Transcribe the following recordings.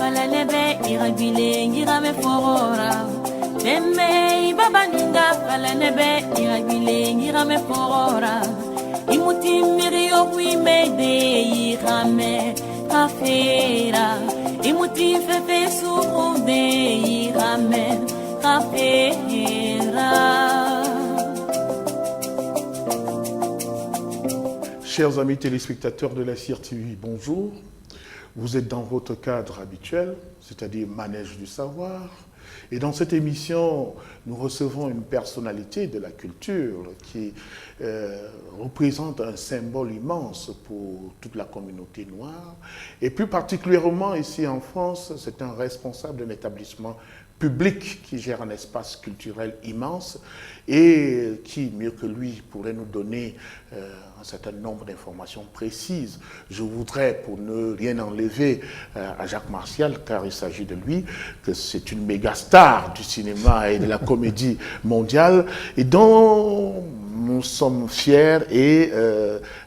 falalebe iragile ngirame forora. Deme babaninga falalebe iragile ngirame forora. Imuti mirio kuimede irame kafera. Imuti fefe suude irame kafera. Chers amis téléspectateurs de la CIR TV, bonjour. Vous êtes dans votre cadre habituel, c'est-à-dire Manège du savoir. Et dans cette émission, nous recevons une personnalité de la culture qui représente un symbole immense pour toute la communauté noire. Et plus particulièrement ici en France, c'est un responsable d'un établissement public qui gère un espace culturel immense et qui, mieux que lui, pourrait nous donner un certain nombre d'informations précises. Je voudrais, pour ne rien enlever à Jacques Martial, car il s'agit de lui, que c'est une méga star du cinéma et de la comédie mondiale et dont nous sommes fiers et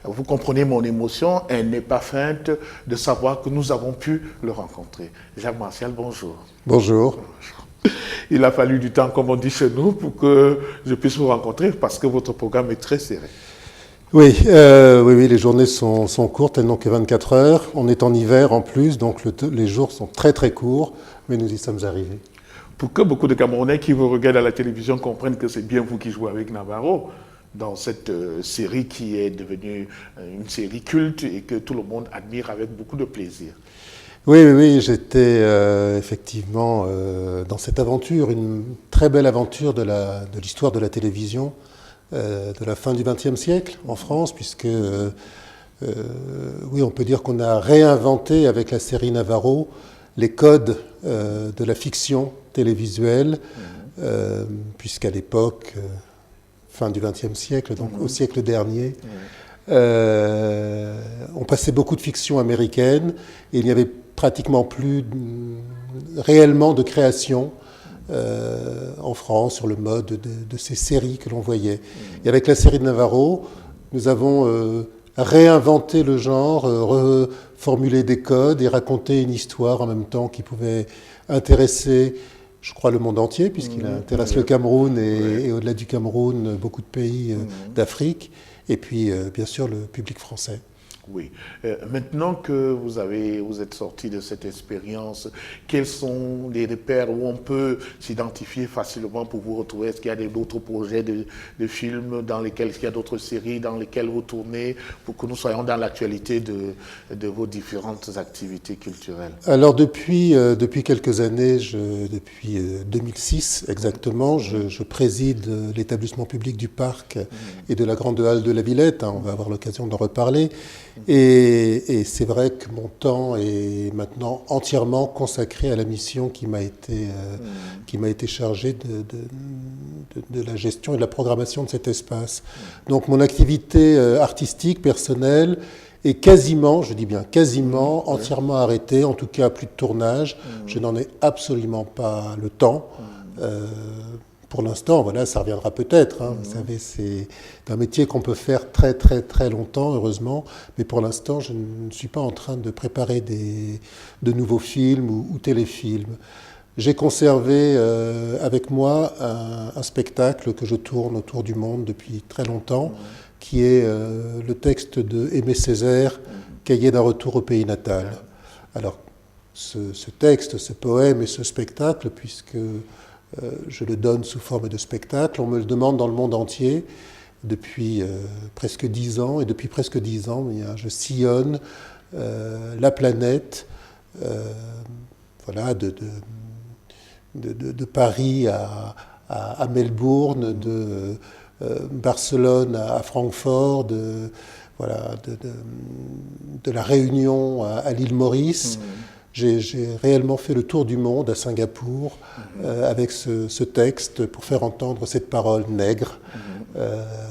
vous comprenez mon émotion, elle n'est pas feinte de savoir que nous avons pu le rencontrer. Jacques Martial, bonjour. Bonjour. Il a fallu du temps, comme on dit chez nous, pour que je puisse vous rencontrer parce que votre programme est très serré. Oui, les journées sont courtes, elles n'ont que 24 heures. On est en hiver en plus, donc les jours sont très très courts, mais nous y sommes arrivés. Pour que beaucoup de Camerounais qui vous regardent à la télévision comprennent que c'est bien vous qui jouez avec Navarro dans cette série qui est devenue une série culte et que tout le monde admire avec beaucoup de plaisir. Oui, j'étais effectivement dans cette aventure, une très belle aventure de l'histoire de la télévision de la fin du XXe siècle en France, puisque oui, on peut dire qu'on a réinventé avec la série Navarro les codes de la fiction télévisuelle, puisqu'à l'époque, fin du XXe siècle, donc au siècle dernier, on passait beaucoup de fiction américaine et il n'y avait pratiquement plus réellement de création en France sur le mode de ces séries que l'on voyait. Et avec la série de Navarro, nous avons réinventé le genre, reformulé des codes et raconté une histoire en même temps qui pouvait intéresser, je crois, le monde entier, puisqu'il intéresse le Cameroun et au-delà du Cameroun, beaucoup de pays d'Afrique, et puis bien sûr le public français. Oui. Maintenant que vous êtes sorti de cette expérience, quels sont les repères où on peut s'identifier facilement pour vous retrouver? Est-ce qu'il y a d'autres projets de films dans lesquels, est-ce qu'il y a d'autres séries dans lesquelles vous tournez pour que nous soyons dans l'actualité de vos différentes activités culturelles? Alors depuis quelques années, depuis 2006 exactement, je préside l'établissement public du Parc et de la Grande Halle de la Villette. On va avoir l'occasion d'en reparler. Et c'est vrai que mon temps est maintenant entièrement consacré à la mission qui m'a été chargée de la gestion et de la programmation de cet espace. Donc mon activité artistique, personnelle, est quasiment, je dis bien quasiment, entièrement arrêtée, en tout cas plus de tournage. Je n'en ai absolument pas le temps. Pour l'instant, voilà, ça reviendra peut-être. Vous savez, c'est un métier qu'on peut faire très très très longtemps, heureusement. Mais pour l'instant, je ne suis pas en train de préparer de nouveaux films ou téléfilms. J'ai conservé avec moi un spectacle que je tourne autour du monde depuis très longtemps, qui est le texte de Aimé Césaire, Cahier d'un retour au pays natal. Alors, ce texte, ce poème et ce spectacle, puisque je le donne sous forme de spectacle. On me le demande dans le monde entier depuis presque 10 ans. Et depuis presque 10 ans, je sillonne la planète, voilà, de Paris à Melbourne, de Barcelone à Francfort, de la Réunion à l'île Maurice. J'ai réellement fait le tour du monde à Singapour avec ce texte pour faire entendre cette parole nègre,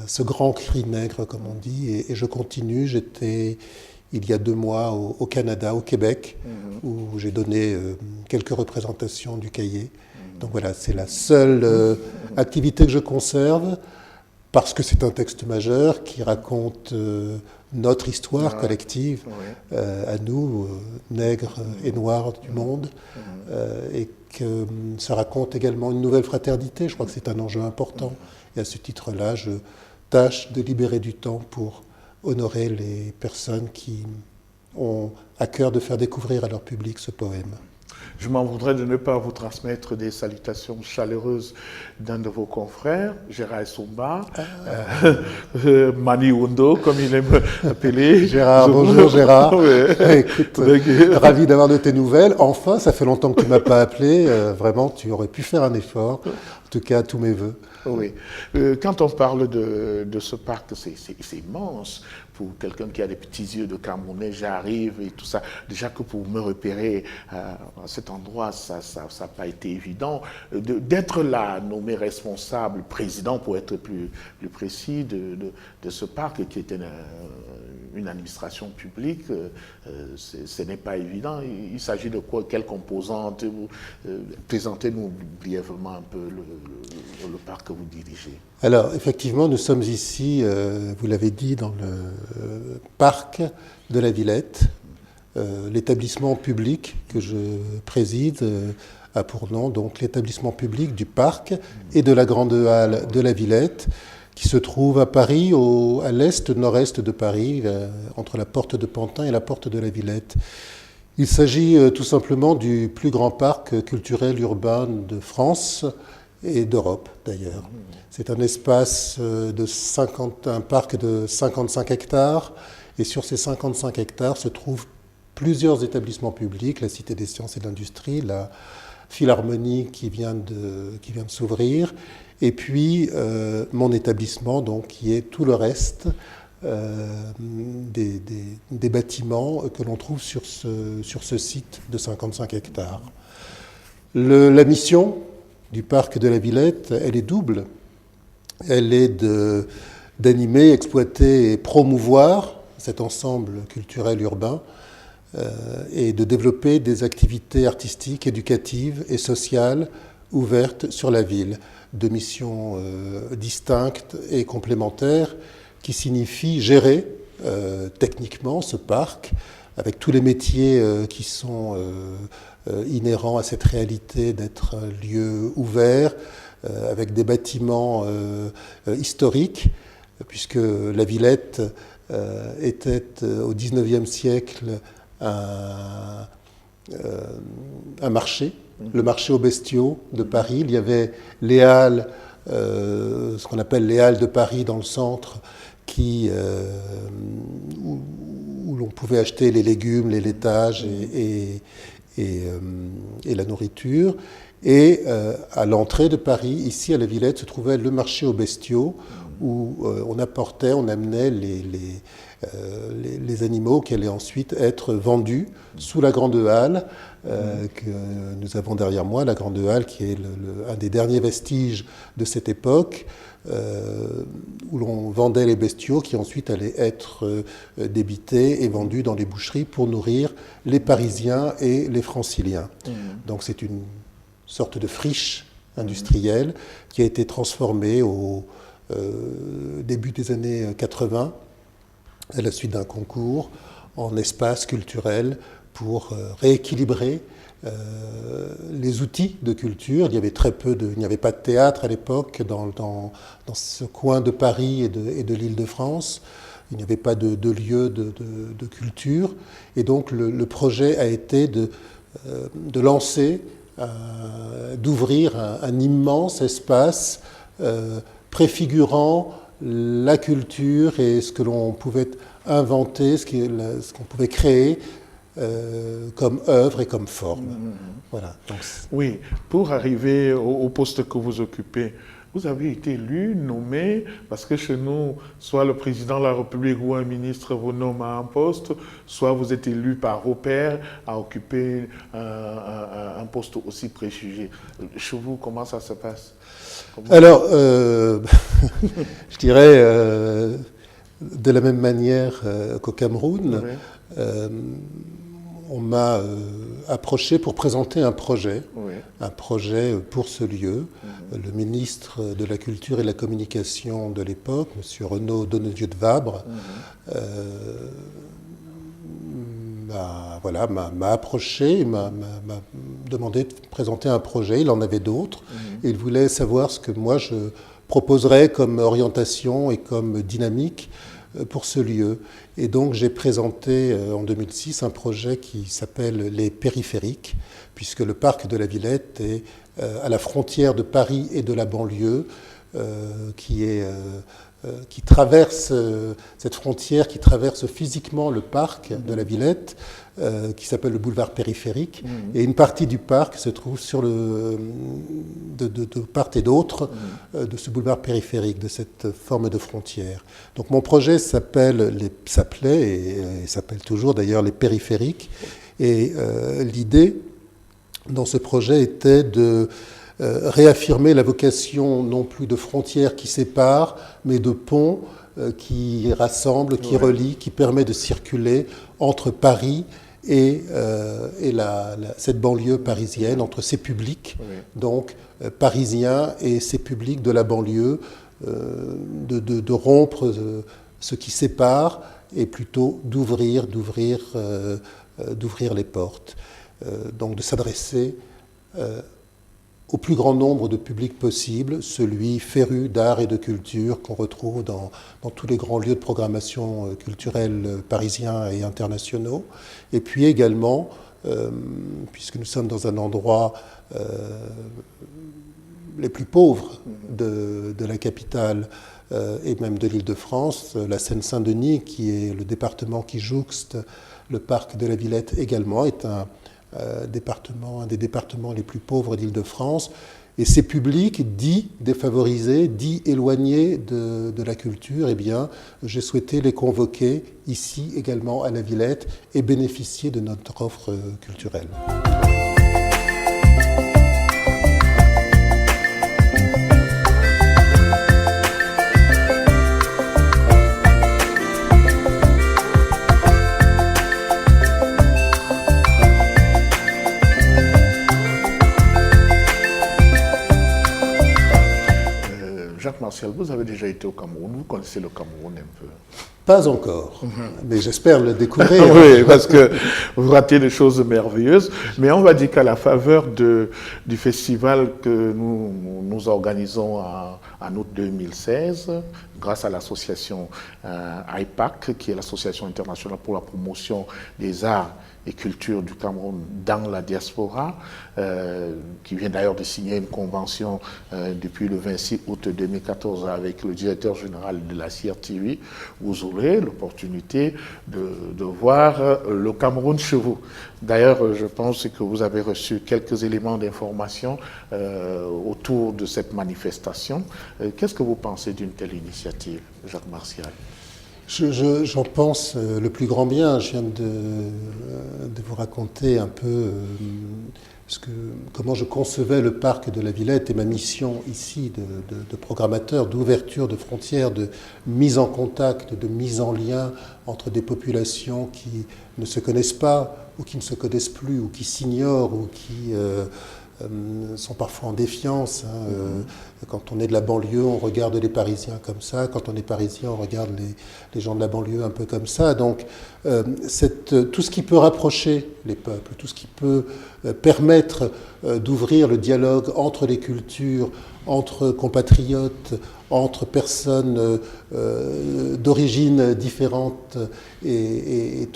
ce grand cri nègre comme on dit, et je continue. J'étais il y a 2 mois au Canada, au Québec, où j'ai donné quelques représentations du cahier. Donc voilà, c'est la seule activité que je conserve. parce que c'est un texte majeur qui raconte notre histoire collective, à nous, nègres et noirs du monde, et que ça raconte également une nouvelle fraternité. Je crois que c'est un enjeu important. Et à ce titre-là, je tâche de libérer du temps pour honorer les personnes qui ont à cœur de faire découvrir à leur public ce poème. Je m'en voudrais de ne pas vous transmettre des salutations chaleureuses d'un de vos confrères, Gérard Soumba, Mani Wundo, comme il aime appeler. Gérard, bonjour Gérard. Écoute, ravi d'avoir de tes nouvelles. Enfin, ça fait longtemps que tu ne m'as pas appelé. Vraiment, tu aurais pu faire un effort. En tout cas, tous mes voeux. Oui. Quand on parle de ce parc, c'est immense. Pour quelqu'un qui a des petits yeux de Camerounais, j'arrive et tout ça. Déjà que pour me repérer à cet endroit, ça n'a pas été évident. D'être là, nommé responsable, président pour être plus précis, de ce parc qui était une administration publique, ce n'est pas évident. Il s'agit de quoi? Quelle composante? Présentez-nous brièvement un peu le parc que vous dirigez. Alors, effectivement, nous sommes ici, vous l'avez dit, dans le parc de la Villette. L'établissement public que je préside a pour nom donc l'établissement public du parc et de la Grande Halle de la Villette, qui se trouve à Paris, à l'est-nord-est de Paris, entre la porte de Pantin et la porte de la Villette. Il s'agit tout simplement du plus grand parc culturel urbain de France et d'Europe d'ailleurs. C'est un espace un parc de 55 hectares, et sur ces 55 hectares se trouvent plusieurs établissements publics, la Cité des sciences et de l'industrie, la Philharmonie qui vient de s'ouvrir, et puis mon établissement, donc, qui est tout le reste des bâtiments que l'on trouve sur ce site de 55 hectares. La mission du parc de la Villette, elle est double. Elle est d'animer, exploiter et promouvoir cet ensemble culturel urbain et de développer des activités artistiques, éducatives et sociales ouvertes sur la ville. De missions distinctes et complémentaires qui signifient gérer techniquement ce parc avec tous les métiers qui sont inhérents à cette réalité d'être un lieu ouvert, avec des bâtiments historiques, puisque la Villette était au XIXe siècle un marché, le marché aux bestiaux de Paris. Il y avait les halles, ce qu'on appelle les halles de Paris dans le centre, où l'on pouvait acheter les légumes, les laitages et la nourriture. Et à l'entrée de Paris, ici à la Villette, se trouvait le marché aux bestiaux, où on amenait les animaux qui allaient ensuite être vendus sous la Grande Halle que nous avons derrière moi, la Grande Halle qui est un des derniers vestiges de cette époque, où l'on vendait les bestiaux qui ensuite allaient être débités et vendus dans les boucheries pour nourrir les Parisiens et les Franciliens. Donc c'est une sorte de friche industrielle qui a été transformée au début des années 80, à la suite d'un concours, en espace culturel pour rééquilibrer les outils de culture. Il n'y avait pas de théâtre à l'époque dans ce coin de Paris et de l'Île-de-France. Il n'y avait pas de lieu de culture. Et donc le projet a été de lancer, d'ouvrir un immense espace préfigurant la culture et ce que l'on pouvait inventer, ce qu'on pouvait créer comme œuvre et comme forme. Voilà. Donc, oui, pour arriver au poste que vous occupez, vous avez été élu, nommé, parce que chez nous, soit le président de la République ou un ministre vous nomme à un poste, soit vous êtes élu par repère à occuper un poste aussi prestigieux. Chez vous, comment ça se passe? Alors, je dirais de la même manière qu'au Cameroun, on m'a approché pour présenter un projet pour ce lieu. Le ministre de la Culture et de la Communication de l'époque, M. Renaud Donnedieu de Vabre, m'a approché, m'a demandé de présenter un projet. Il en avait d'autres. Et il voulait savoir ce que moi je proposerais comme orientation et comme dynamique pour ce lieu. Et donc j'ai présenté en 2006 un projet qui s'appelle les périphériques, puisque le parc de la Villette est à la frontière de Paris et de la banlieue, qui traverse cette frontière, qui traverse physiquement le parc de la Villette, qui s'appelle le boulevard périphérique. Et une partie du parc se trouve sur de part et d'autre de ce boulevard périphérique, de cette forme de frontière. Donc mon projet s'appelait et s'appelle toujours d'ailleurs les périphériques. Et l'idée dans ce projet était de réaffirmer la vocation non plus de frontières qui séparent, mais de ponts qui rassemblent, qui relient, qui permet de circuler entre Paris et cette banlieue parisienne, entre ces publics, donc parisiens et ces publics de la banlieue, de rompre ce qui sépare et plutôt d'ouvrir les portes, donc de s'adresser au plus grand nombre de publics possible, celui féru d'art et de culture qu'on retrouve dans tous les grands lieux de programmation culturelle parisiens et internationaux. Et puis également, puisque nous sommes dans un endroit les plus pauvres de la capitale et même de l'Île-de-France, la Seine-Saint-Denis, qui est le département qui jouxte le parc de la Villette également, est un des départements les plus pauvres d'Île-de-France. Et ces publics dits défavorisés, dits éloignés de la culture, eh bien, j'ai souhaité les convoquer ici également à la Villette et bénéficier de notre offre culturelle. Martial, vous avez déjà été au Cameroun, vous connaissez le Cameroun un peu? Pas encore, mais j'espère le découvrir. Oui, parce que vous ratez des choses merveilleuses. Mais on va dire qu'à la faveur du festival que nous organisons en août 2016, grâce à l'association IPAC, qui est l'Association internationale pour la promotion des arts et cultures du Cameroun dans la diaspora, qui vient d'ailleurs de signer une convention depuis le 26 août 2014 avec le directeur général de la CRTV, vous aurez l'opportunité de voir le Cameroun chez vous. D'ailleurs, je pense que vous avez reçu quelques éléments d'information autour de cette manifestation. Qu'est-ce que vous pensez d'une telle initiative, Jacques Martial? J'en pense le plus grand bien. Je viens de vous raconter un peu comment je concevais le parc de la Villette et ma mission ici de programmateur, d'ouverture de frontières, de mise en contact, de mise en lien entre des populations qui ne se connaissent pas ou qui ne se connaissent plus ou qui s'ignorent ou qui sont parfois en défiance. Quand on est de la banlieue, on regarde les Parisiens comme ça. Quand on est Parisien, on regarde les gens de la banlieue un peu comme ça. Donc, tout ce qui peut rapprocher les peuples, tout ce qui peut permettre d'ouvrir le dialogue entre les cultures, entre compatriotes, entre personnes d'origines différentes, et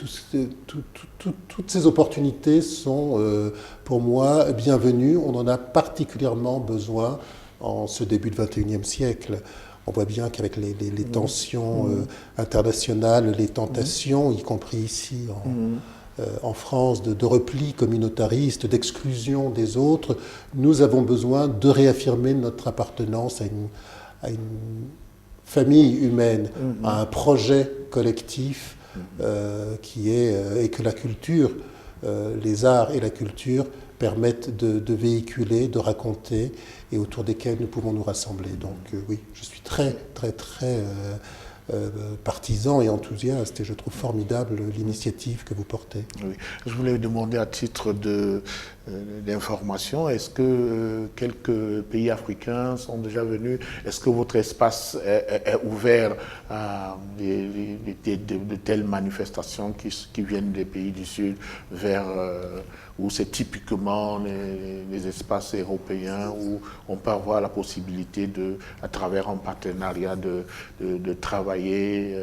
toutes ces opportunités sont pour moi bienvenues. On en a particulièrement besoin en ce début de XXIe siècle. On voit bien qu'avec les tensions internationales, les tentations, y compris ici en France, de repli communautariste, d'exclusion des autres, nous avons besoin de réaffirmer notre appartenance à une famille humaine, à un projet collectif et que la culture, les arts et la culture permettent de véhiculer, de raconter et autour desquels nous pouvons nous rassembler. Donc oui, je suis très, très, très partisan et enthousiaste. Et je trouve formidable l'initiative que vous portez. Oui. Je voulais demander à titre d'information, est-ce que quelques pays africains sont déjà venus? Est-ce que votre espace est ouvert à de telles manifestations qui viennent des pays du Sud vers où c'est typiquement les espaces européens où on peut avoir la possibilité à travers un partenariat de travailler,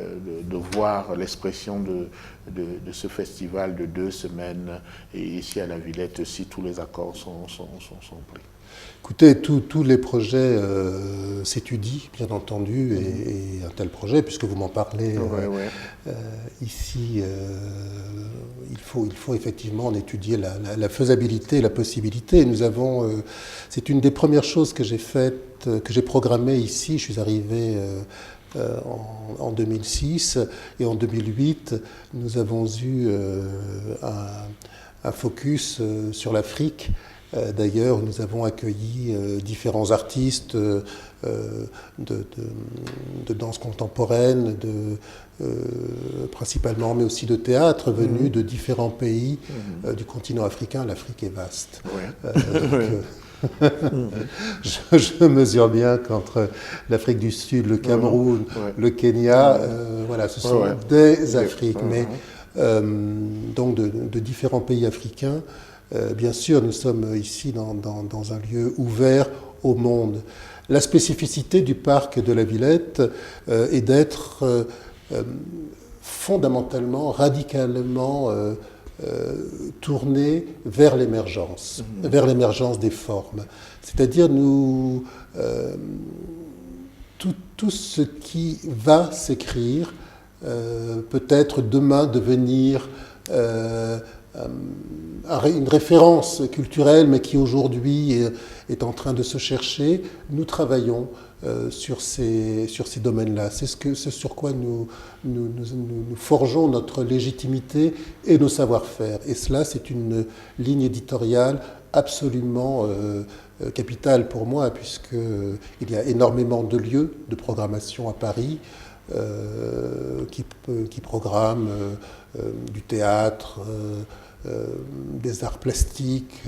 de voir l'expression de ce festival de 2 semaines, et ici à la Villette, si tous les accords sont pris. Écoutez, tous les projets s'étudient, bien entendu, et un tel projet, puisque vous m'en parlez ici, il faut effectivement en étudier la faisabilité et la possibilité. Nous avons, c'est une des premières choses que j'ai faites, que j'ai programmées ici. Je suis arrivé en 2006, et en 2008, nous avons eu un focus sur l'Afrique. D'ailleurs, nous avons accueilli différents artistes de danse contemporaine, principalement, mais aussi de théâtre, venus de différents pays du continent africain. L'Afrique est vaste. Je mesure bien qu'entre l'Afrique du Sud, le Cameroun, le Kenya, voilà, ce sont des Afriques, mais donc de différents pays africains. Bien sûr, nous sommes ici dans un lieu ouvert au monde. La spécificité du parc de la Villette est d'être fondamentalement, radicalement tourné vers l'émergence des formes. C'est-à-dire tout ce qui va s'écrire peut-être demain devenir une référence culturelle, mais qui aujourd'hui est en train de se chercher. Nous travaillons sur ces domaines-là. C'est ce sur quoi nous forgeons notre légitimité et nos savoir-faire. Et cela, c'est une ligne éditoriale absolument capitale pour moi, puisqu'il y a énormément de lieux de programmation à Paris qui programment du théâtre, des arts plastiques,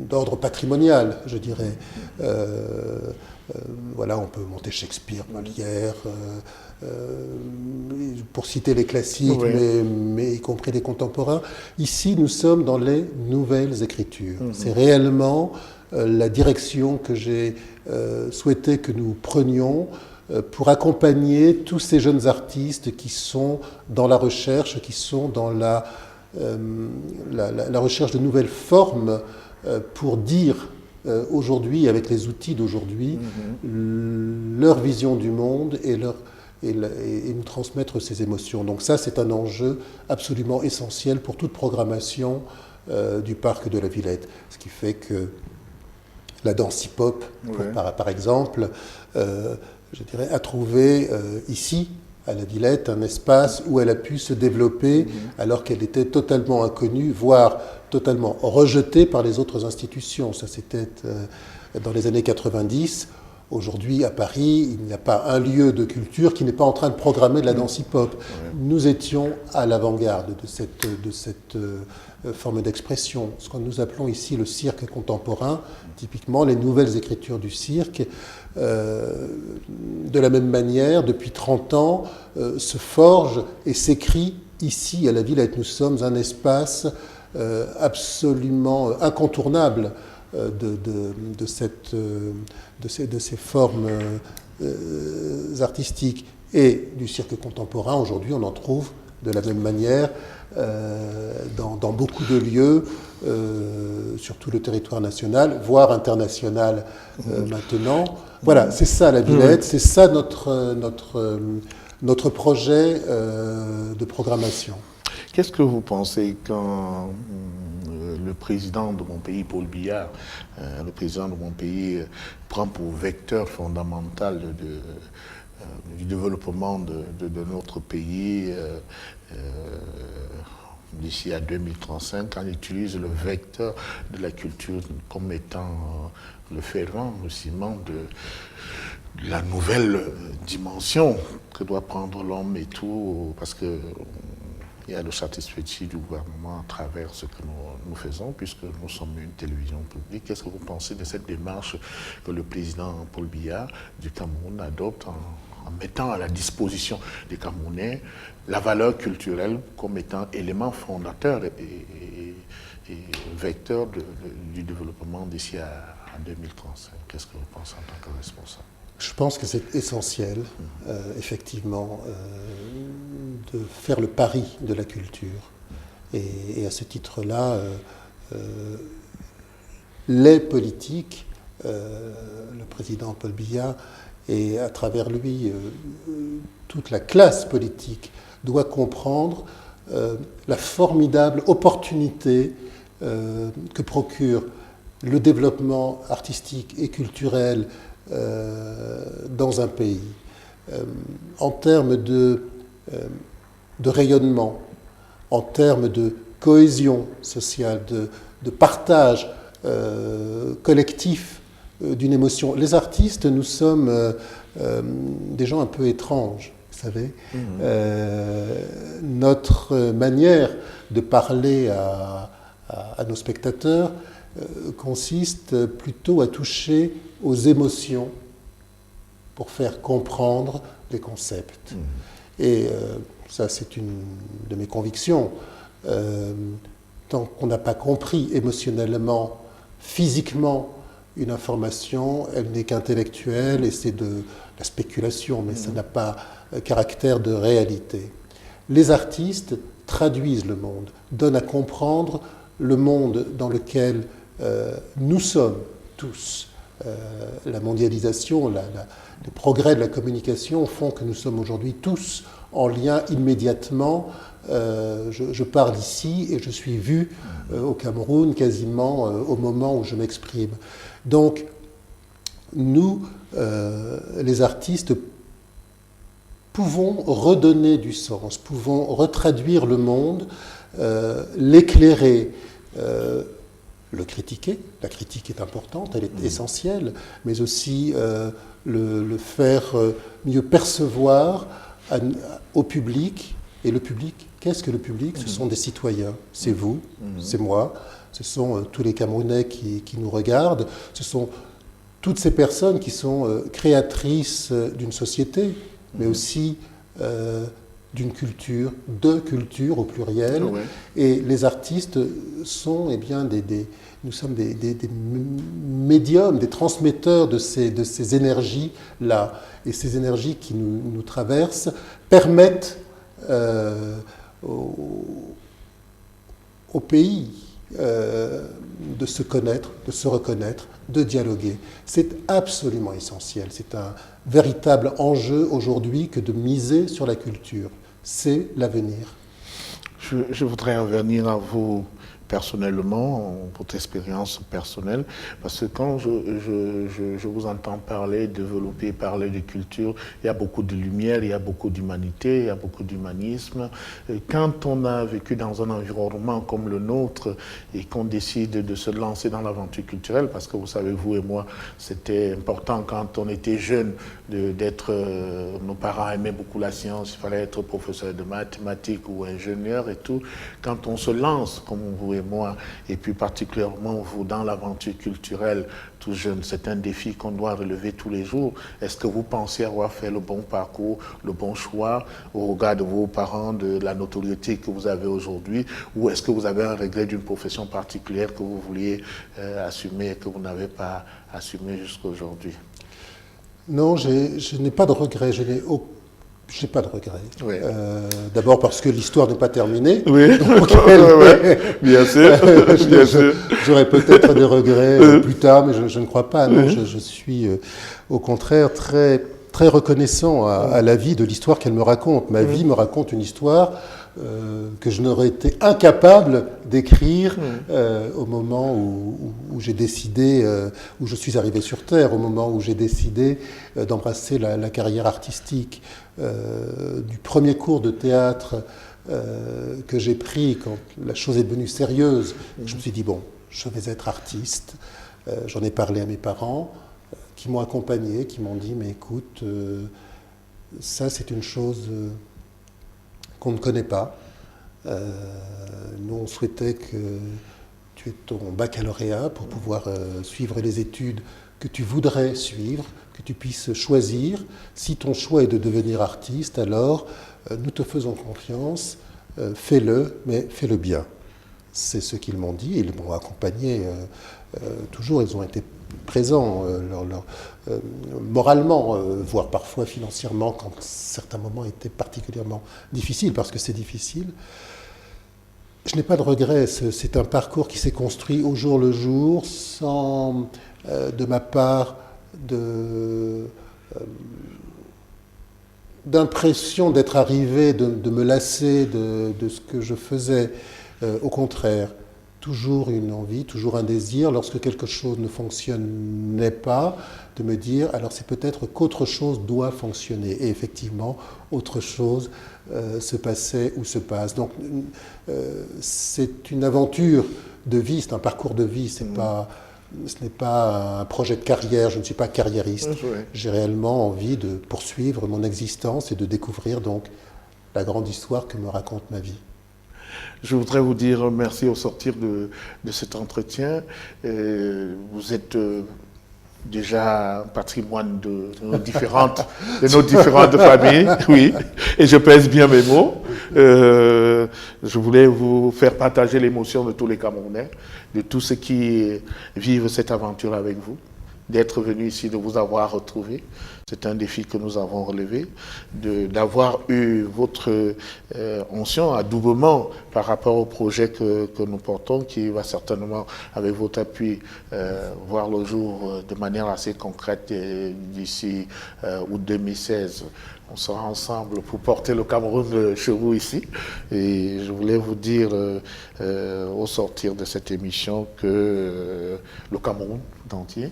d'ordre patrimonial, je dirais. Voilà, on peut monter Shakespeare, Molière, pour citer les classiques, mais y compris les contemporains. Ici, nous sommes dans les nouvelles écritures. C'est réellement la direction que j'ai souhaité que nous prenions pour accompagner tous ces jeunes artistes qui sont dans la recherche, qui sont dans la recherche de nouvelles formes pour dire aujourd'hui, avec les outils d'aujourd'hui, leur vision du monde et nous transmettre ces émotions. Donc ça, c'est un enjeu absolument essentiel pour toute programmation du parc de la Villette. Ce qui fait que la danse hip-hop, par exemple, je dirais, a trouvé ici, à la Villette, un espace où elle a pu se développer alors qu'elle était totalement inconnue, voire totalement rejetée par les autres institutions. Ça, c'était dans les années 90. Aujourd'hui, à Paris, il n'y a pas un lieu de culture qui n'est pas en train de programmer de la danse hip-hop. Nous étions à l'avant-garde de cette forme d'expression. Ce que nous appelons ici le cirque contemporain, typiquement les nouvelles écritures du cirque, de la même manière, depuis 30 ans, se forge et s'écrit ici à la Villette. Nous sommes un espace absolument incontournable de ces formes artistiques. Et du cirque contemporain, aujourd'hui, on en trouve de la même manière dans beaucoup de lieux sur tout le territoire national, voire international maintenant. Voilà, c'est ça la Villette, c'est ça notre projet de programmation. Qu'est-ce que vous pensez quand le président de mon pays, Paul Biya, le président de mon pays, prend pour vecteur fondamental du développement de notre pays d'ici à 2035, quand il utilise le vecteur de la culture comme étant le ferment, le ciment la nouvelle dimension que doit prendre l'homme et tout, parce que il y a le satisfait du gouvernement à travers ce que nous faisons, puisque nous sommes une télévision publique. Qu'est-ce que vous pensez de cette démarche que le président Paul Biya du Cameroun adopte en mettant à la disposition des Camerounais la valeur culturelle comme étant élément fondateur et vecteur du développement d'ici à 2035? Qu'est-ce que vous pensez en tant que responsable? Je pense que c'est essentiel, effectivement, de faire le pari de la culture. Et à ce titre-là, les politiques, le président Paul Biya, et à travers lui, toute la classe politique doit comprendre la formidable opportunité que procure le développement artistique et culturel dans un pays, en termes de rayonnement, en termes de cohésion sociale, de partage collectif d'une émotion. Les artistes, nous sommes des gens un peu étranges, vous savez. Notre manière de parler à nos spectateurs consiste plutôt à toucher aux émotions pour faire comprendre les concepts. Et ça, c'est une de mes convictions. Tant qu'on n'a pas compris émotionnellement, physiquement, une information, elle n'est qu'intellectuelle et c'est de la spéculation, mais ça n'a pas caractère de réalité. Les artistes traduisent le monde, donnent à comprendre le monde dans lequel nous sommes tous. La mondialisation, les progrès de la communication font que nous sommes aujourd'hui tous en lien immédiatement. Je parle ici et je suis vu au Cameroun quasiment au moment où je m'exprime. Donc, nous, les artistes, pouvons redonner du sens, pouvons retraduire le monde, l'éclairer, le critiquer. La critique est importante, elle est essentielle, mais aussi le faire mieux percevoir au public. Et le public, qu'est-ce que le public? Ce sont des citoyens, c'est vous, c'est moi, ce sont tous les Camerounais qui nous regardent, ce sont toutes ces personnes qui sont créatrices d'une société, mais aussi d'une culture, de culture au pluriel. Ouais. Et les artistes sont, eh bien, nous sommes des médiums, des transmetteurs de ces énergies-là. Et ces énergies qui nous traversent permettent au pays de se connaître, de se reconnaître, de dialoguer. C'est absolument essentiel. C'est un véritable enjeu aujourd'hui que de miser sur la culture. C'est l'avenir. Je voudrais revenir à vous personnellement, votre expérience personnelle, parce que quand je vous entends parler, développer, parler de culture, il y a beaucoup de lumière, il y a beaucoup d'humanité, il y a beaucoup d'humanisme. Quand on a vécu dans un environnement comme le nôtre et qu'on décide de se lancer dans l'aventure culturelle, parce que vous savez, vous et moi, c'était important quand on était jeunes d'être, nos parents aimaient beaucoup la science, il fallait être professeur de mathématiques ou ingénieur et tout. Quand on se lance, comme vous et moi, et puis particulièrement vous dans l'aventure culturelle, tout jeune, c'est un défi qu'on doit relever tous les jours. Est-ce que vous pensez avoir fait le bon parcours, le bon choix au regard de vos parents, de la notoriété que vous avez aujourd'hui, ou est-ce que vous avez un regret d'une profession particulière que vous vouliez assumer et que vous n'avez pas assumé jusqu'à aujourd'hui? Non, je n'ai pas de regret. Je n'ai pas de regret. Oui. D'abord parce que l'histoire n'est pas terminée. Oui, donc bien sûr. J'aurais peut-être des regrets plus tard, mais je ne crois pas. Non, je suis au contraire très, très reconnaissant à la vie de l'histoire qu'elle me raconte. Ma vie me raconte une histoire que je n'aurais été incapable d'écrire au moment où j'ai décidé, où je suis arrivé sur Terre, au moment où j'ai décidé d'embrasser la carrière artistique. Du premier cours de théâtre que j'ai pris quand la chose est devenue sérieuse, je me suis dit, bon, je vais être artiste. J'en ai parlé à mes parents. qui m'ont accompagné, qui m'ont dit, mais écoute, ça c'est une chose qu'on ne connaît pas. Nous, on souhaitait que tu aies ton baccalauréat pour pouvoir suivre les études que tu voudrais suivre, que tu puisses choisir. Si ton choix est de devenir artiste, alors nous te faisons confiance, fais-le, mais fais-le bien. C'est ce qu'ils m'ont dit, ils m'ont accompagné toujours, ils ont été présents moralement, voire parfois financièrement, quand certains moments étaient particulièrement difficiles, parce que c'est difficile. Je n'ai pas de regrets, c'est un parcours qui s'est construit au jour le jour, sans, de ma part, d'impression d'être arrivé, de me lasser de ce que je faisais. Au contraire, toujours une envie, toujours un désir, lorsque quelque chose ne fonctionnait pas, de me dire, alors c'est peut-être qu'autre chose doit fonctionner. Et effectivement, autre chose se passait ou se passe. Donc, c'est une aventure de vie, c'est un parcours de vie, ce n'est pas un projet de carrière, je ne suis pas carriériste. J'ai réellement envie de poursuivre mon existence et de découvrir donc la grande histoire que me raconte ma vie. Je voudrais vous dire merci au sortir de cet entretien. Vous êtes déjà un patrimoine de nos différentes familles, oui, et je pèse bien mes mots. Je voulais vous faire partager l'émotion de tous les Camerounais, de tous ceux qui vivent cette aventure avec vous, d'être venu ici, de vous avoir retrouvé. C'est un défi que nous avons relevé, d'avoir eu votre onction adoubement par rapport au projet que nous portons, qui va certainement, avec votre appui, voir le jour de manière assez concrète d'ici août 2016. On sera ensemble pour porter le Cameroun chez vous ici. Et je voulais vous dire, au sortir de cette émission, que le Cameroun entier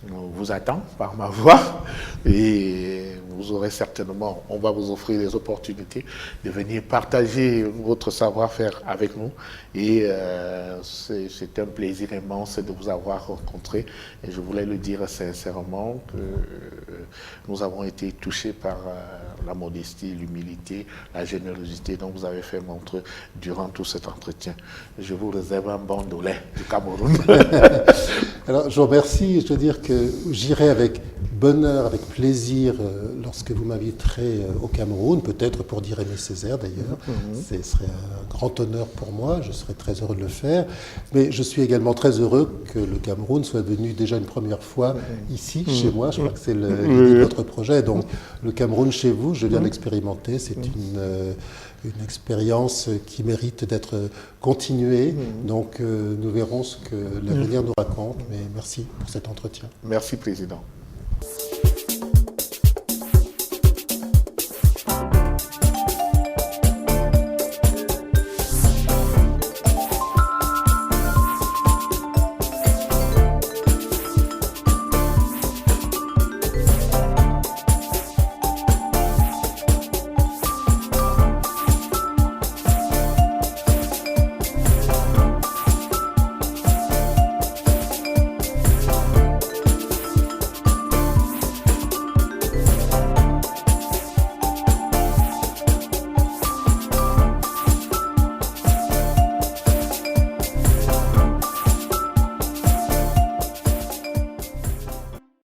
vous attend par ma voix et vous aurez certainement, on va vous offrir des opportunités de venir partager votre savoir-faire avec nous et c'est un plaisir immense de vous avoir rencontré et je voulais le dire sincèrement que nous avons été touchés par la modestie, l'humilité, la générosité dont vous avez fait montre durant tout cet entretien. Je vous réserve un bon de lait du Cameroun. Alors, je vous remercie. Je veux dire que j'irai avec bonheur, avec plaisir, lorsque vous m'inviterez au Cameroun, peut-être pour dire Aimé Césaire d'ailleurs. Ce serait un grand honneur pour moi, je serais très heureux de le faire. Mais je suis également très heureux que le Cameroun soit venu déjà une première fois ici, chez moi. Je crois que c'est l'idée de votre projet. Donc, le Cameroun chez vous, je viens d'expérimenter. C'est une expérience qui mérite d'être continuée. Donc, nous verrons ce que l'avenir nous raconte. Mais merci pour cet entretien. Merci, Président.